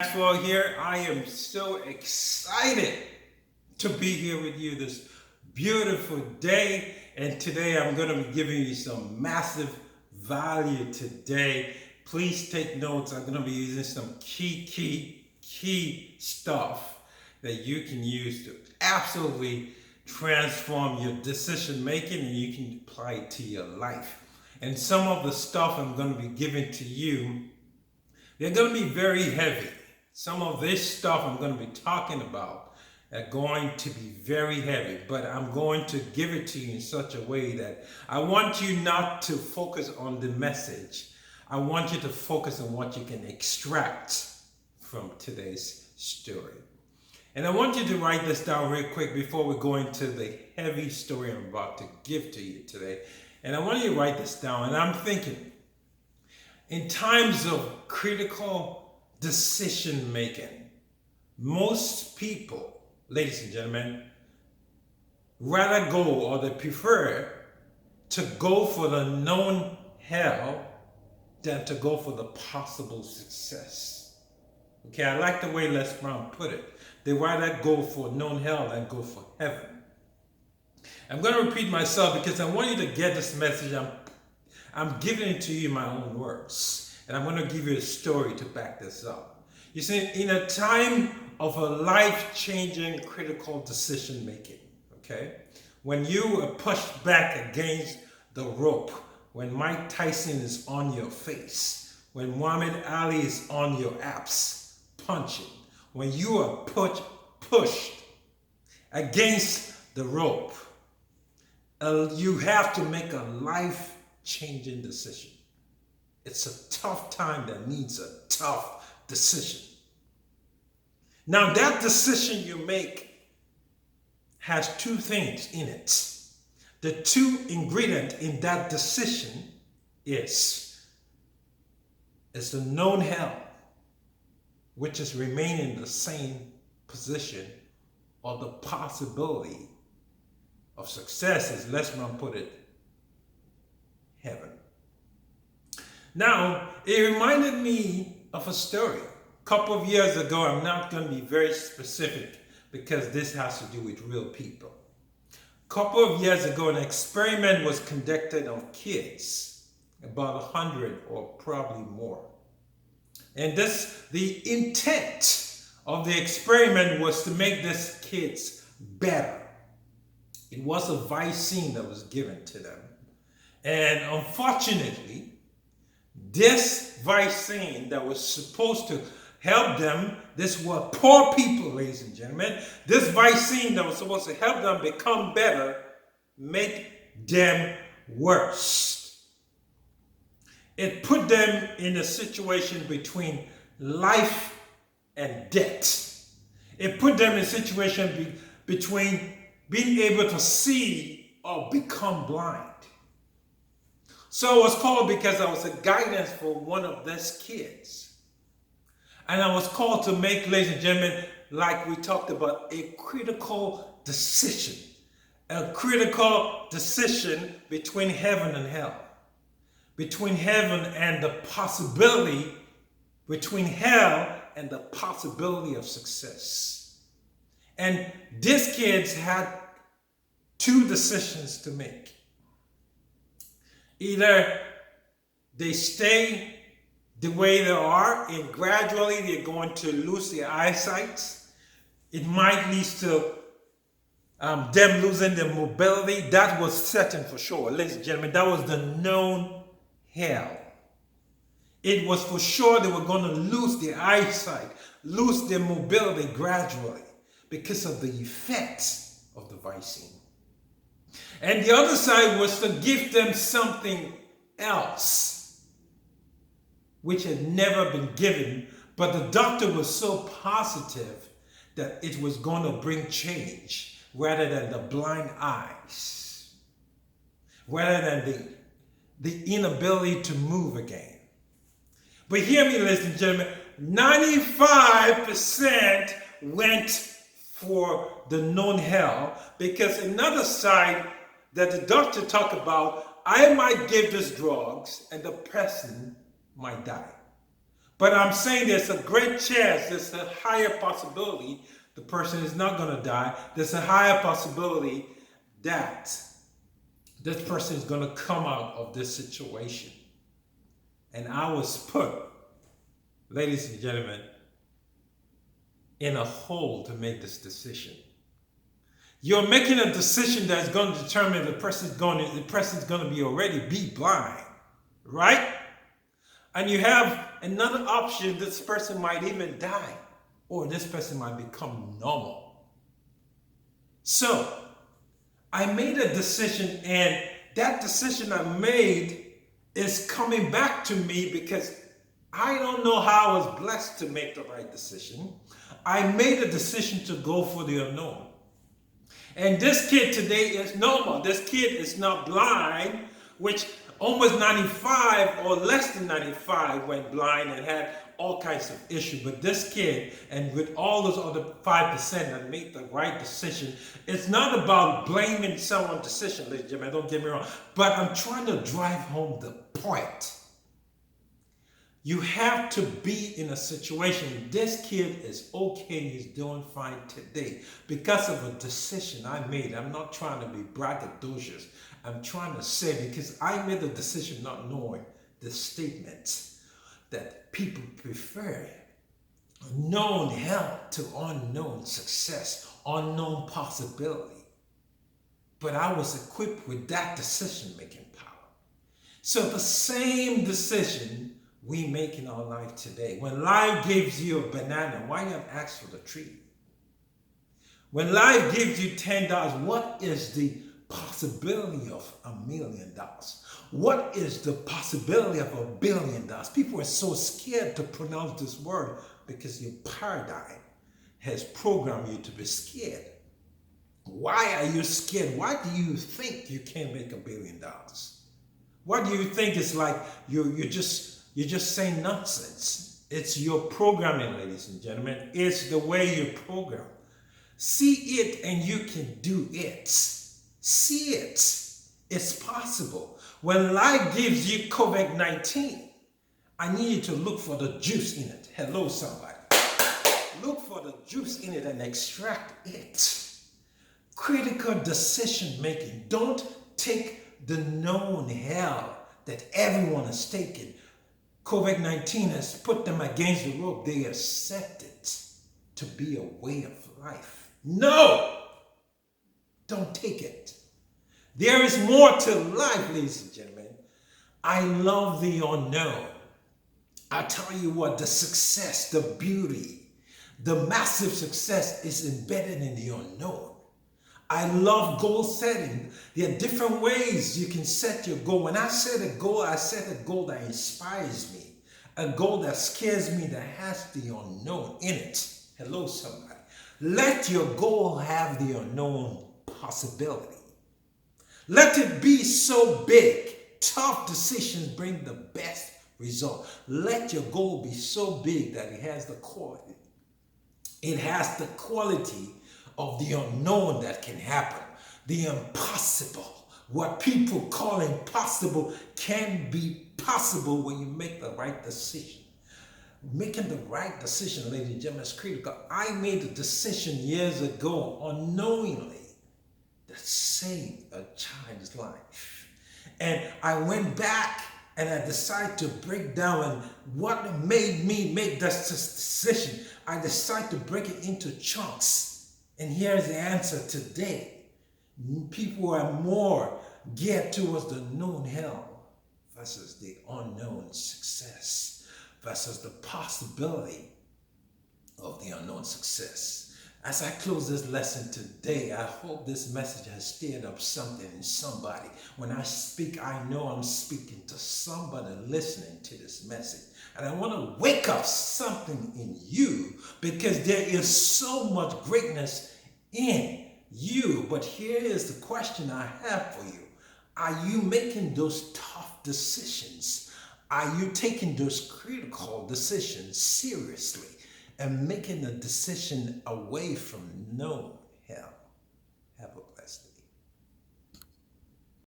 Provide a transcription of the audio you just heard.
Maxwell here. I am so excited to be here with you this beautiful day. And today I'm going to be giving you some massive value today. Please take notes. I'm going to be using some key stuff that you can use to absolutely transform your decision making and you can apply it to your life. And some of the stuff I'm going to be giving to you, they're going to be very heavy. Some of this stuff I'm going to be talking about are going to be very heavy, but I'm going to give it to you in such a way that I want you not to focus on the message. I want you to focus on what you can extract from today's story. And I want you to write this down real quick before we go into the heavy story I'm about to give to you today. And I want you to write this down. And I'm thinking, in times of critical decision making, most people, ladies and gentlemen, rather go or they prefer to go for the known hell than to go for the possible success. Okay, I like the way Les Brown put it. They rather go for known hell than go for heaven. I'm going to repeat myself because I want you to get this message. I'm giving it to you in my own words. And I'm going to give you a story to back this up. You see, in a time of a life-changing critical decision making, okay, when you are pushed back against the rope, when Mike Tyson is on your face, when Muhammad Ali is on your abs punching, when you are pushed against the rope, you have to make a life-changing decision. It's a tough time that needs a tough decision. Now, that decision you make has two things in it. The two ingredients in that decision is the known hell, which is remaining in the same position, or the possibility of success, as Lesman put it, heaven. Now, it reminded me of a story. A couple of years ago, I'm not going to be very specific because this has to do with real people. A couple of years ago, an experiment was conducted on kids, about 100 or probably more. And the intent of the experiment was to make these kids better. It was a vaccine that was given to them. And unfortunately, this vaccine that was supposed to help them, this were poor people, ladies and gentlemen, this vaccine that was supposed to help them become better, make them worse. It put them in a situation between life and death. It put them in a situation between being able to see or become blind. So it was called because I was a guidance for one of these kids. And I was called to make, ladies and gentlemen, like we talked about, a critical decision. A critical decision between heaven and hell. Between heaven and the possibility, between hell and the possibility of success. And these kids had two decisions to make. Either they stay the way they are and gradually they're going to lose their eyesight. It might lead to them losing their mobility. That was certain for sure. Ladies and gentlemen, that was the known hell. It was for sure they were going to lose their eyesight, lose their mobility gradually because of the effects of the vaccine. And the other side was to give them something else, which had never been given, but the doctor was so positive that it was going to bring change rather than the blind eyes, rather than the inability to move again. But hear me, ladies and gentlemen, 95% went for the known hell because another side that the doctor talked about, I might give this drugs and the person might die. But I'm saying there's a great chance, there's a higher possibility the person is not going to die. There's a higher possibility that this person is going to come out of this situation. And I was put, ladies and gentlemen, in a hole to make this decision. You're making a decision that's going to determine the person's going to be already be blind, right? And you have another option, this person might even die, or this person might become normal. So, I made a decision, and that decision I made is coming back to me because I don't know how I was blessed to make the right decision. I made a decision to go for the unknown. And this kid today is normal. This kid is not blind, which almost 95 or less than 95 went blind and had all kinds of issues. But this kid, and with all those other 5% that made the right decision, it's not about blaming someone's decision, ladies and gentlemen, don't get me wrong. But I'm trying to drive home the point. You have to be in a situation. This kid is okay. He's doing fine today because of a decision I made. I'm not trying to be braggadocious. I'm trying to say because I made a decision not knowing the statements that people prefer known help to unknown success, unknown possibility. But I was equipped with that decision-making power. So the same decision we make in our life today. When life gives you a banana, why not ask for the tree? When life gives you $10, what is the possibility of $1 million? What is the possibility of $1 billion? People are so scared to pronounce this word because your paradigm has programmed you to be scared. Why are you scared? Why do you think you can't make $1 billion? Why do you think it's like you're just saying nonsense? It's your programming, ladies and gentlemen. It's the way you program. See it and you can do it. See it. It's possible. When life gives you COVID-19, I need you to look for the juice in it. Hello, somebody. Look for the juice in it and extract it. Critical decision making. Don't take the known hell that everyone is taking. COVID-19 has put them against the rope. They accept it to be a way of life. No! Don't take it. There is more to life, ladies and gentlemen. I love the unknown. I tell you what, the success, the beauty, the massive success is embedded in the unknown. I love goal setting. There are different ways you can set your goal. When I set a goal, I set a goal that inspires me. A goal that scares me, that has the unknown in it. Hello, somebody. Let your goal have the unknown possibility. Let it be so big. Tough decisions bring the best result. Let your goal be so big that it has the quality. It has the quality of the unknown that can happen. The impossible. What people call impossible can be possible when you make the right decision. Making the right decision, ladies and gentlemen, is critical. I made a decision years ago unknowingly that saved a child's life. And I went back and I decided to break down what made me make this decision. I decided to break it into chunks. And here's the answer today. People are more geared towards the known hell versus the unknown success, versus the possibility of the unknown success. As I close this lesson today, I hope this message has stirred up something in somebody. When I speak, I know I'm speaking to somebody listening to this message. And I want to wake up something in you because there is so much greatness in you. But here is the question I have for you. Are you making those tough decisions? Are you taking those critical decisions seriously and making a decision away from known